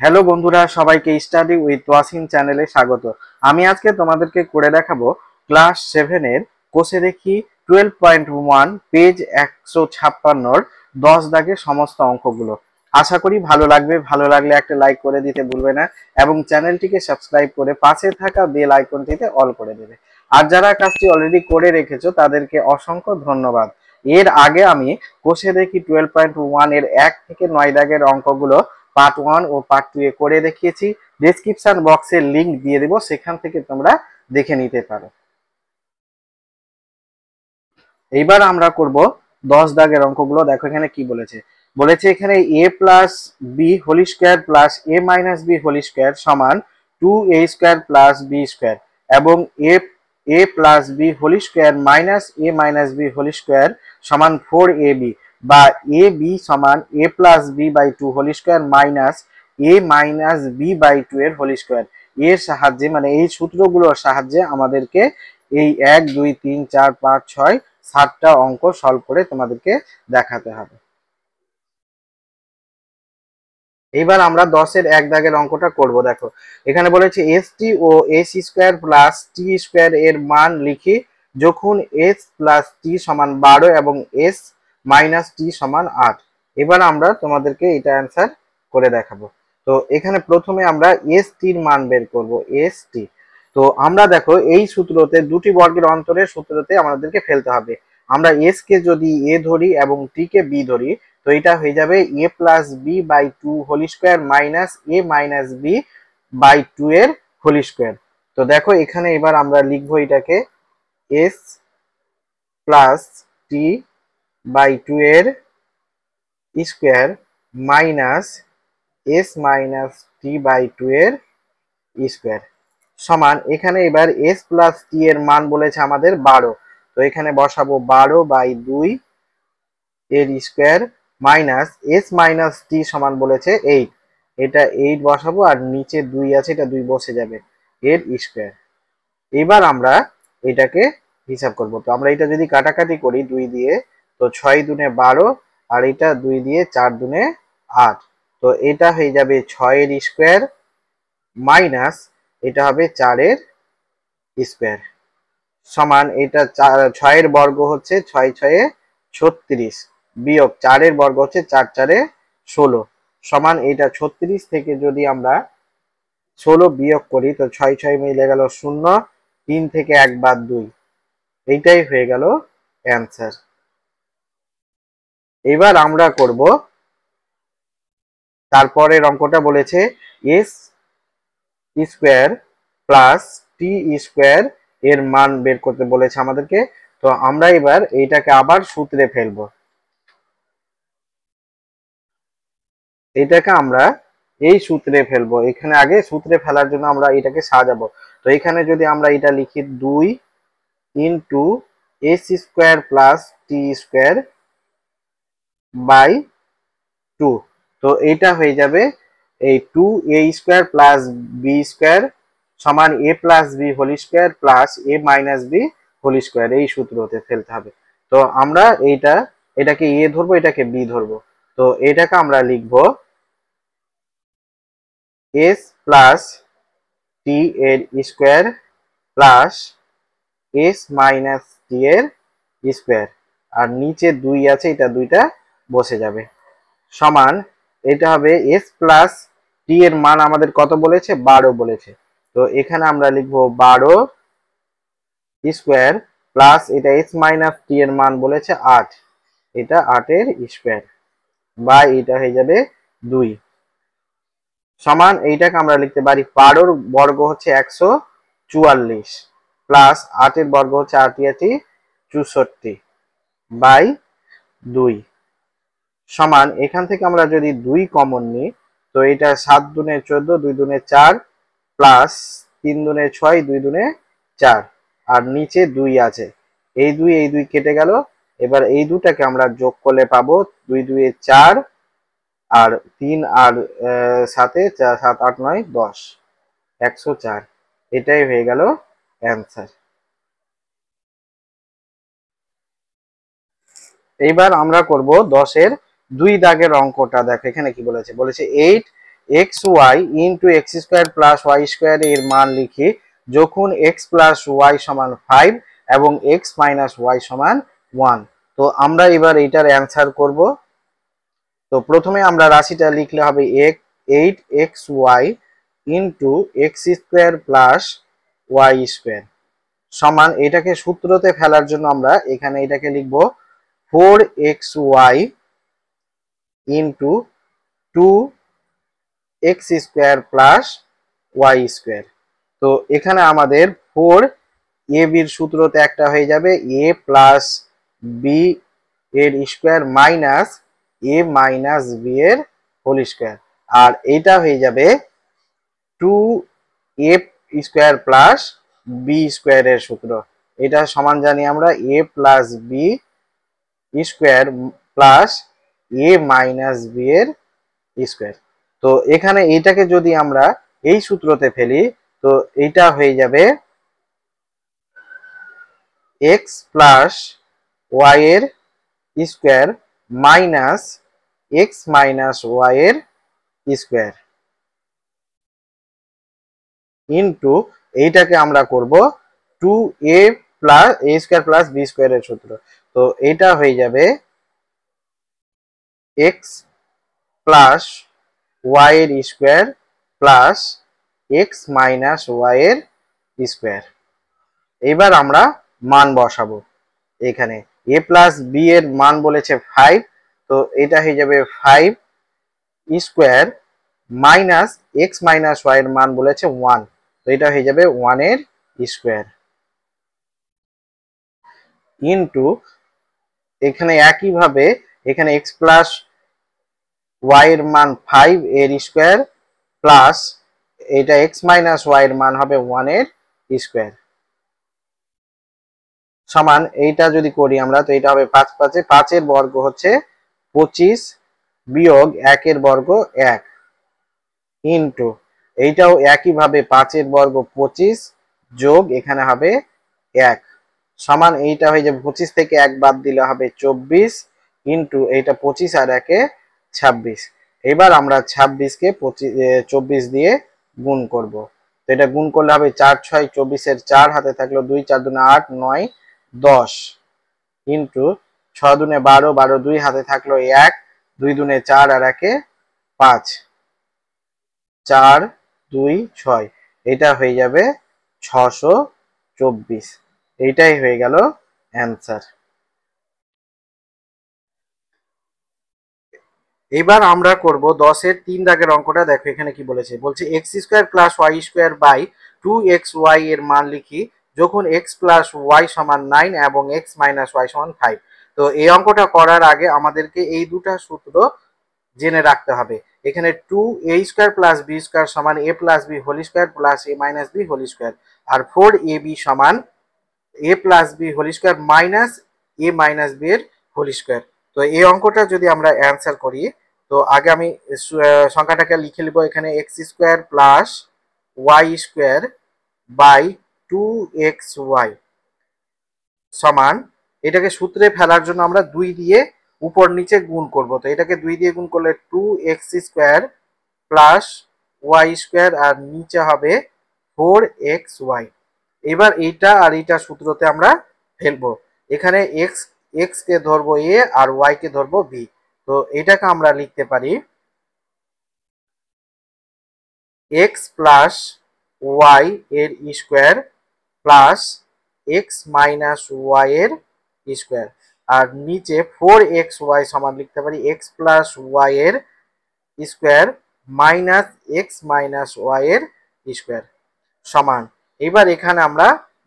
Hello বন্ধুরা, সবাইকে study with Wasim চ্যানেলে স্বাগত। আমি আজকে তোমাদেরকে করে দেখাবো ক্লাস 7 এর কোষে দেখি 12.1 পেজ 156 10 দাগের সমস্ত অঙ্কগুলো। আশা করি ভালো লাগবে। ভালো লাগলে একটা লাইক করে দিতে ভুলবে না এবং চ্যানেলটিকে সাবস্ক্রাইব করে পাশে থাকা বেল আইকনটিতে অল করে দেবে। আর যারা কাজটি অলরেডি করে রেখেছো তাদেরকে অসংখ্য ধন্যবাদ। এর আগে আমি কোষে দেখি 12.1 এর 1 থেকে 9 দাগের অঙ্কগুলো পার্ট 1 ও পার্ট 2 এ করে দেখিয়েছি। ডেসক্রিপশন বক্সে লিংক দিয়ে দেব, সেখান থেকে তোমরা দেখে নিতে পারো। এইবার আমরা করব 10 দাগের অঙ্কগুলো। দেখো এখানে কি বলেছে। বলেছে এখানে a plus B whole square plus a minus B whole square সমান 2a square plus B square এবং a plus B whole square minus a minus B whole square সমান 4ab, বা a b সমান a plus B by 2 whole square minus a minus B by 2 এর whole square. এর সাহায্যে, মানে এই সূত্রগুলোর সাহায্যে আমাদেরকে এই 1 2 3 4 5 6 7টা অঙ্ক সলভ করে তোমাদেরকে দেখাতে হবে। এইবার আমরা 10 এর 1 দাগের অঙ্কটা করব। দেখো এখানে বলেছে এস টি ও এস স্কয়ার প্লাস টি স্কয়ার এর মান লিখি যখন এস প্লাস টি সমান 12 এবং এস মাইনাস টি সমান 8। এবার আমরা তোমাদেরকে এটা অ্যান্সার করে দেখাবো। তো এখানে প্রথমে আমরা এস টির মান বের করব। এস টি, তো আমরা দেখো এই সূত্রতে দুটি বর্গের অন্তরের সূত্রতে আমাদেরকে ফেলতে হবে। আমরা এস কে যদি এ ধরি এবং টি কে বি ধরি, তো এটা হয়ে যাবে A plus B by 2 whole square minus A minus B by 2 এর হোল স্কয়ার। তো দেখো এখানে এবার আমরা লিখবো এটাকে এস প্লাস টি বাই 2 এর square minus S minus T by 2 এর স্কয়ার সমান, এখানে এবার এস প্লাস টি এর মান বলেছে আমাদের 12, তো এখানে বসাবো 12 বাই 2 এর স্কয়ার মাইনাস এস মাইনাস টি সমান বলেছে 8, এটা 8 বসাবো আর নিচে 2 আছে, এটা 2 বসে যাবে, এর স্কয়ার। এবার আমরা এটাকে হিসাব করব। তো আমরা এটা যদি কাটাকাটি করি 2 দিয়ে, তো 6 দুনে 12 আর এটা 2 দিয়ে 4 দুনে 8, তো এটা হয়ে যাবে 6 এর স্কয়ার মাইনাস এটা হবে 4 এর স্কয়ার সমান, এটা 6 এর বর্গ হচ্ছে 6 6 36 বিয়োগ 4 এর বর্গ হচ্ছে 4 4 16 সমান, এটা 36 থেকে যদি আমরা 16 বিয়োগ করি তো 6 6 মিলে গেল 0, 3 থেকে 1 বাদ 2, এইটাই হয়ে গেল অ্যান্সার। এবার আমরা করব তারপরের অঙ্কটা। বলেছে S square plus T square এর মান বের করতে বলেছে আমাদেরকে। তো আমরা এবার এইটাকে আবার সূত্রে ফেলবো। এটাকে আমরা এই সূত্রে ফেলবো। এখানে আগে সূত্রে ফেলার জন্য আমরা এটাকে সাজাবো। তো এখানে যদি আমরা এটা লিখি 2 into S square plus T square by 2, তো এটা হয়ে যাবে এই 2 A square plus B square সমান A plus B whole square plus A minus B whole square, এই সূত্রতে ফেলতে হবে। তো আমরা এটাকে এ ধরবো, এটাকে বি ধরবো। তো এটাকে আমরা লিখবো এস প্লাস টি এর স্কোয়ার প্লাস এস মাইনাস টি এর স্কোয়ার, আর নিচে 2 আছে, এটা 2টা বসে যাবে সমান, এটা হবে এস প্লাস টি এর মান আমাদের কত বলেছে, 12 বলেছে। তো এখানে আমরা লিখবো 12 স্কোয়ার প্লাস এটা এস মাইনাস টি এর মান বলেছে 8, এটা 8 এর স্কোয়ার বা এটা হয়ে যাবে 2 সমান, এইটাকে আমরা লিখতে পারি 12 বর্গ হচ্ছে 144 প্লাস 8 এর বর্গ হচ্ছে 8 64 বাই 2 সমান, এখান থেকে আমরা যদি 2 কমন নিই তো এটা 7 দুনে 14, 2 দুনে 4 প্লাস 3 দুনে 6, 2 দুনে 4 আর নিচে 2 আছে, এই 2 কেটে গেল। এবার এই দুটাকে আমরা যোগ করলে পাবো 2 2 4 আর 3 আর 7 7 8 9 10 104, এটাই হয়ে গেল অ্যান্সার। এইবার আমরা করব 10 এর 2 দাগের অঙ্কটা। দেখো এখানে কি বলেছে। বলেছে 8 X Y into X square plus Y square এর মান লিখি যখন এক্স প্লাস ওয়াই সমান 5 এবং এক্স মাইনাস ওয়াই সমান 1। তো আমরা এবার এটার অ্যান্সার করব। তো প্রথমে আমরা রাশিটা লিখলে হবে 8xy into X square plus Y square সমান, এটাকে সূত্রতে ফেলার জন্য আমরা এখানে এটাকে লিখব 4xy into 2x square plus Y square. তো এখানে আমাদের 4 এ বির সূত্রতে একটা হয়ে যাবে এ প্লাস বি এর square minus A minus B এর হোল স্কোয়ার, আর এইটা হয়ে যাবে 2a স্কোয়ার প্লাস বি স্কোয়ারের সূত্র। এটা সমান জানি আমরা এ plus B square plus A minus B এর স্কোয়ার। তো এখানে এইটাকে যদি আমরা এই সূত্রতে ফেলি তো এইটা হয়ে যাবে এক্স প্লাস ওয়াই এর square minus X minus Y এর স্কোয়ার ইন্টু এইটাকে আমরা করব 2a plus A square plus B স্কোয়ারের সূত্র। তো এটা হয়ে যাবে এক্স প্লাস ওয়াই এর square plus X minus Y এর স্কোয়ার। এবার আমরা মান বসাবো এখানে। এ প্লাস বি এর মান বলেছে 5, তো এটা হয়ে যাবে 5 square minus X minus Y এর মান বলেছে 1, তো এটা হয়ে যাবে 1 এর স্কোয়ার ইন্টু এখানে একইভাবে এখানে এক্স প্লাস ওয়াই এর মান 5 এর স্কোয়ার প্লাস এটা এক্স মাইনাস ওয়াই এর মান হবে 1 এর স্কোয়ার সমান, এইটা যদি করি আমরা তো এটা হবে 5 5 5 এর বর্গ হচ্ছে 25 বিয়োগ 1 এর বর্গ 1 ইন্টু এইটাও একইভাবে 5 এর বর্গ 25 যোগ এখানে হবে 1 সমান, এইটা হয়ে যাবে 25 থেকে 1 বাদ দিলে হবে 24 ইন্টু এইটা 25 আর 1 এ 26। এবার আমরা 26 কে 24 দিয়ে গুণ করব। তো এটা গুণ করলে হবে 4 6 24 এর 4 হাতে থাকলো 2 4 দুনে 8 9 10 ইন্টু 6 দুনে 12 12 2 হাতে থাকলো 1 2 দুনে 4 আর 1 এ 5 4 2 6, এটা হয়ে যাবে 624। এইটাই হয়ে গেল অ্যান্সার। এবার আমরা করব 10 এর 3 দাগের অঙ্কটা। দেখো এখানে কি বলেছে, বলছে X square plus Y square by 2xy এর মান লিখি যখন এক্স প্লাস ওয়াই সমান 9 এবং এক্স মাইনাস ওয়াই সমান 5। তো এই অঙ্কটা করার আগে আমাদেরকে এই দুটা সূত্র জেনে রাখতে হবে। এখানে 2a square plus B square সমান a plus B whole square plus a minus B whole square, আর 4ab সমান a plus B whole square minus a minus B এর হোল স্কোয়ার। তো এই অঙ্কটা যদি আমরা অ্যান্সার করি তো আগে আমি সংখ্যাটাকে লিখে নিব এখানে X square plus Y square by 2xy সমান, এটাকে সূত্রে ফেলার জন্য আমরা 2 দিয়ে উপর নিচে গুণ করব। তো এটাকে 2 দিয়ে গুণ করলে 2x square plus Y square আর নিচে হবে 4xy। এবার এইটা আর এইটা সূত্রতে আমরা ফেলবো। এখানে এক্স কে ধরবো এ আর ওয়াই কে ধরবো বি। তো এটাকে আমরা লিখতে পারি এক্স প্লাস ওয়াই এর square plus X minus Y এর স্কোয়ার, আর নিচে 4xy সমান লিখতে পারি এক্স প্লাস ওয়াই এর square minus X minus Y এর স্কোয়ার সমান। এবার এখানে আমরা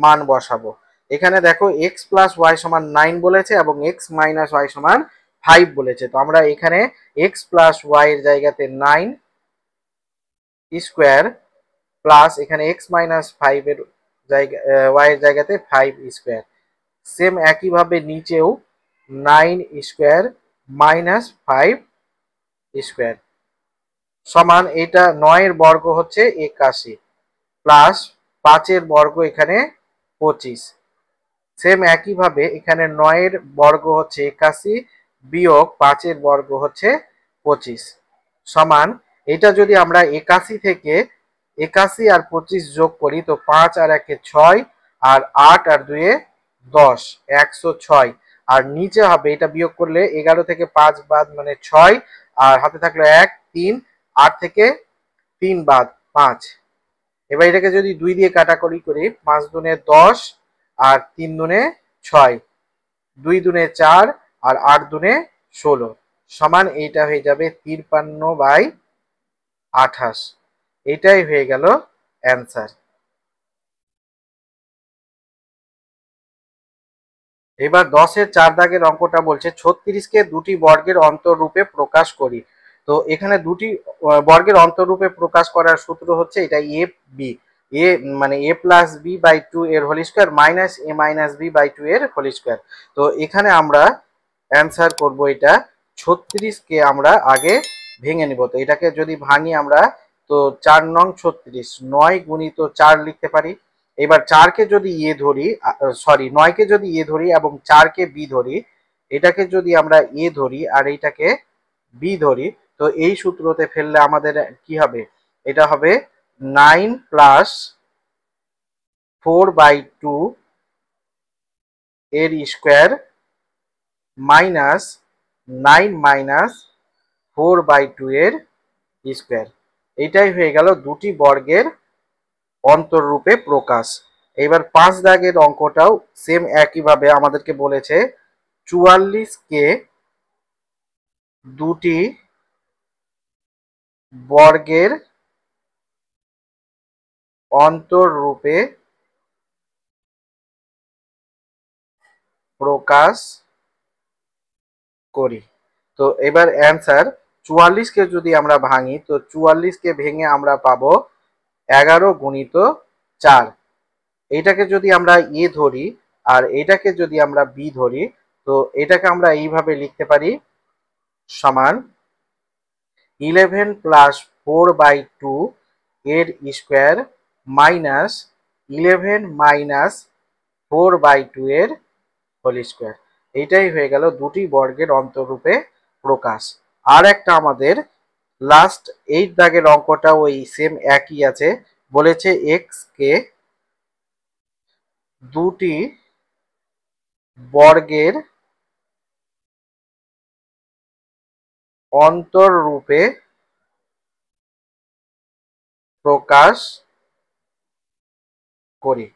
মান বসাবো। এখানে দেখো এক্স প্লাস ওয়াই সমান 9 বলেছে এবং এক্স মাইনাস ওয়াই সমান 5 বলেছে। তো আমরা এখানে এক্স প্লাস ওয়াই এর জায়গাতে 9 স্কোয়ার প্লাস এখানে এক্স মাইনাস 5 এর জায়গা ওয়াই এর জায়গাতে 5 স্কোয়ার, সেম একইভাবে নিচেও 9 স্কোয়ার মাইনাস 5 স্কোয়ার সমান, এটা 9 এর বর্গ হচ্ছে 81 প্লাস 5 এর বর্গ এখানে 25, সেম একইভাবে এখানে 9 এর বর্গ হচ্ছে 81 বিয়োগ 5 এর বর্গ হচ্ছে 25 সমান, এটা যদি আমরা 81 থেকে 81 আর 25 যোগ করি তো 5 আর 1 এ 6 আর 8 আর 2 এ 10, 106। আর নিচে হবে এটা বিয়োগ করলে 11 থেকে 5 বাদ মানে 6, আর হাতে থাকলো 1 3, 8 থেকে 3 বাদ 5। এবার এটাকে যদি 2 দিয়ে কাটাকুটি করি, 5 দুনে 10 আর 3 দুনে 6, 2 দুনে 4 আর 8 দুনে 16 সমান এইটা হয়ে যাবে 53/28। এটাই হয়ে গেল অ্যান্সার। এবার 10-এর 4 দাগের অঙ্কটা বলছে 36কে দুটি বর্গের অন্তররূপে প্রকাশ করি। তো এখানে দুটি বর্গের অন্তররূপে প্রকাশ করার সূত্র হচ্ছে এটা এ বি, এ মানে এ প্লাস বি বাই 2 এর whole square minus A minus B by 2 এর হোল স্কয়ার। তো এখানে আমরা অ্যান্সার করব এটা 36কে আমরা আগে ভেঙে নিব। তো এটাকে যদি ভাঙি আমরা তো 4 নং 36 9 গুণিত 4 লিখতে পারি। এবার 4কে যদি এ ধরি, সরি 9কে যদি এ ধরি এবং 4কে বি ধরি, এটাকে যদি আমরা এ ধরি আর এইটাকে বি ধরি তো এই সূত্রতে ফেললে আমাদের কি হবে, এটা হবে 9 প্লাস 4/2 এর স্কোয়ার মাইনাস 9 মাইনাস 4/2 এর স্কোয়ার। এইটাই হয়ে গেল দুটি বর্গের অন্তররূপে প্রকাশ। এবার 5 দাগের অঙ্কটাও সেম একইভাবে আমাদেরকে বলেছে 44কে দুটি বর্গের অন্তররূপে প্রকাশ করি। তো এবার অ্যান্সার 44কে যদি আমরা ভাঙি তো 44কে ভেঙে আমরা পাবো 11 গুণিত 4। এইটাকে যদি আমরা এ ধরি আর এটাকে যদি আমরা বি ধরি তো এটাকে আমরা এইভাবে লিখতে পারি সমান 11 প্লাস 4/2 এর স্কোয়ার মাইনাস 11 মাইনাস 4/2 এর হোল স্কোয়ার। এইটাই হয়ে গেল দুটি বর্গের অন্তররূপে প্রকাশ। আর একটা আমাদের লাস্ট 8 দাগের অঙ্কটা ওই সেম একই আছে, বলেছে এক্স কে দুটি বর্গের অন্তররূপে প্রকাশ করি।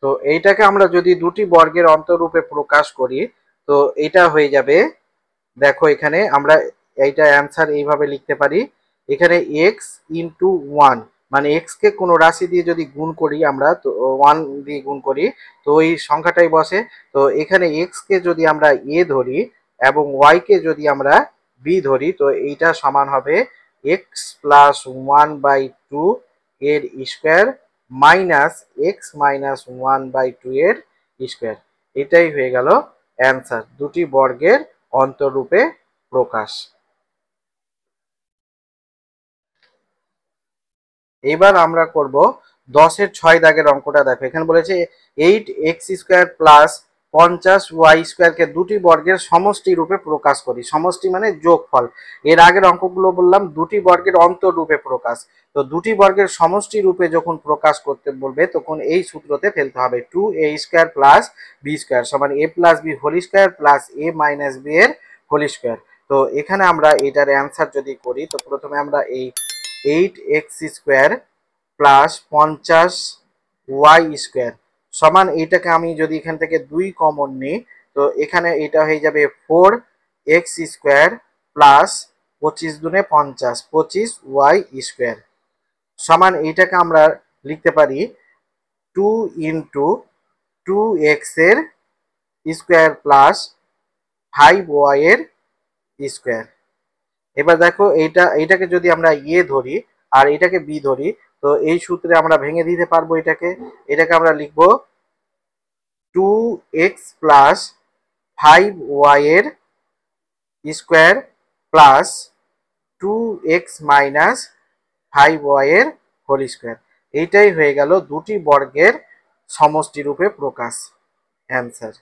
তো এইটাকে আমরা যদি দুটি বর্গের অন্তররূপে প্রকাশ করি তো এটা হয়ে যাবে, দেখো এখানে আমরা এইটা অ্যান্সার এইভাবে লিখতে পারি, এখানে এক্স ইন্টু 1 মানে এক্স কে কোনো রাশি দিয়ে যদি গুণ করি আমরা তো 1 দিয়ে গুণ করি তো ওই সংখ্যাটাই বসে। তো এখানে এক্স কে যদি আমরা এ ধরি এবং ওয়াই কে যদি আমরা বি ধরি তো এইটা সমান হবে এক্স প্লাস 1/2 এর স্কোয়ার মাইনাস এক্স মাইনাস 1/2 এর স্কোয়ার। এটাই হয়ে গেল অ্যান্সার, দুটি বর্গের অন্তররূপে প্রকাশ। এবার আমরা করব 10-এর 6 দাগের অঙ্কটা। দেখো এখানে বলেছে 8x² প্লাস 50y² কে দুটি বর্গের সমষ্টি রূপে প্রকাশ করি। সমষ্টি মানে যোগফল। এর আগের অঙ্কগুলো বললাম দুটি বর্গের অন্তররূপে প্রকাশ। তো দুটি বর্গের সমষ্টি রূপে যখন প্রকাশ করতে বলবে তখন এই সূত্রতে ফেলতে হবে 2a² প্লাস b² সমান a plus b whole square plus a minus b এর হোল স্কোয়ার। তো এখানে আমরা এটার অ্যান্সার যদি করি তো প্রথমে আমরা এই 8x² প্লাস 50y² সমান এইটাকে আমি যদি এখান থেকে 2 কমন নিই তো এখানে এটা হয়ে যাবে 4x² প্লাস 25 দুনে 50 25y² সমান এইটাকে আমরা লিখতে পারি 2 ইন্টু 2x এর স্কোয়ার প্লাস 5y এর স্কোয়ার। এবার দেখো এইটাকে যদি আমরা এ ধরি আর এটাকে বি ধরি তো এই সূত্রে আমরা ভেঙে দিতে পারবো এটাকে আমরা লিখবো 2x প্লাস 5y এর square plus 2x minus 5y এর হোল স্কোয়ার। এইটাই হয়ে গেল দুটি বর্গের সমষ্টি রূপে প্রকাশ। অ্যান্সার।